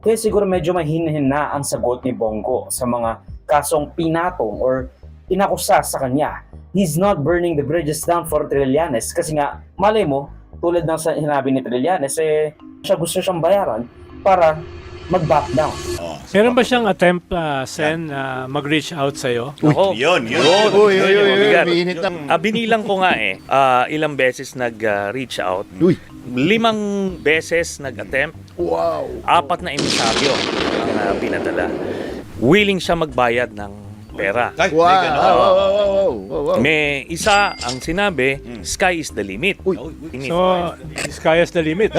Kaya siguro medyo mahina ang sagot ni Bongo sa mga kasong pinatong or pinakusa sa kanya. He's not burning the bridges down for Trillanes kasi nga, malay mo, tulad ng sinabi ni Trillanes, siya gusto siyang bayaran para mag-back down. Meron ba siyang attempt, Sen, mag-reach out sa'yo? Ako, Yun. Uy, Mabigat. minit lang. Binilang ko nga ilang beses nag-reach out. Uy. 5 beses nag-attempt. Wow. 4 na emisaryo ang pinadala. Willing siya magbayad ng pera. Ay, Wow. may ganon. Wow. May isa ang sinabi, sky is the limit. Uy. Limit. So, sky is the limit.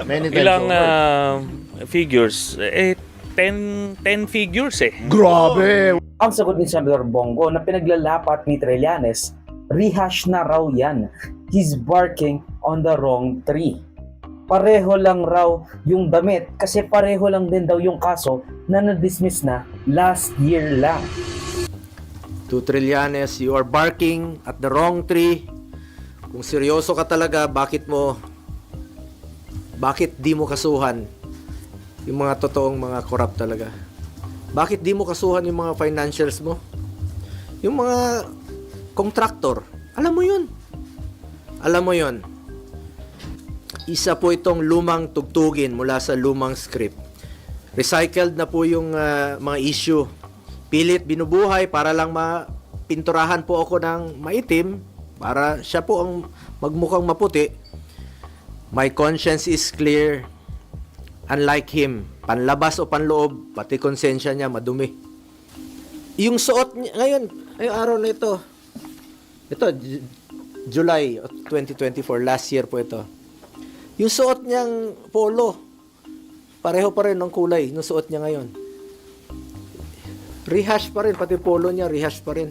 Many times Ilang over. figures? 10 figures eh. Grabe. Ang sagot ni Senator Bongo na pinaglalapat ni Trillanes, rehash na raw yan. He's barking on the wrong tree. Pareho lang raw yung damit kasi pareho lang din daw yung kaso na na-dismiss na last year lang. To Trillanes, you are barking at the wrong tree. Kung seryoso ka talaga, bakit di mo kasuhan yung mga totoong mga corrupt talaga? Bakit di mo kasuhan yung mga financials mo? Yung mga contractor, alam mo yun. Isa po itong lumang tugtugin mula sa lumang script. Recycled na po yung mga issue. Pilit binubuhay para lang mapinturahan po ako ng maitim para siya po ang magmukhang maputi. My conscience is clear. Unlike him, panlabas o panloob, pati konsensya niya madumi. Yung suot niya, ngayong araw na ito, July 2024, last year po ito. Yung suot niyang polo, pareho pa rin ng kulay ng suot niya ngayon. Rehash pa rin, pati polo niya, rehash pa rin.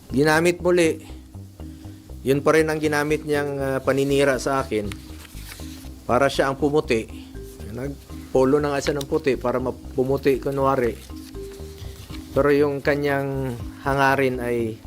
Ginamit muli. Yun pa rin ang ginamit niyang paninira sa akin. Para siya ang pumuti. Nagpolo na nga siya ng puti para pumuti kunwari. Pero yung kanyang hangarin ay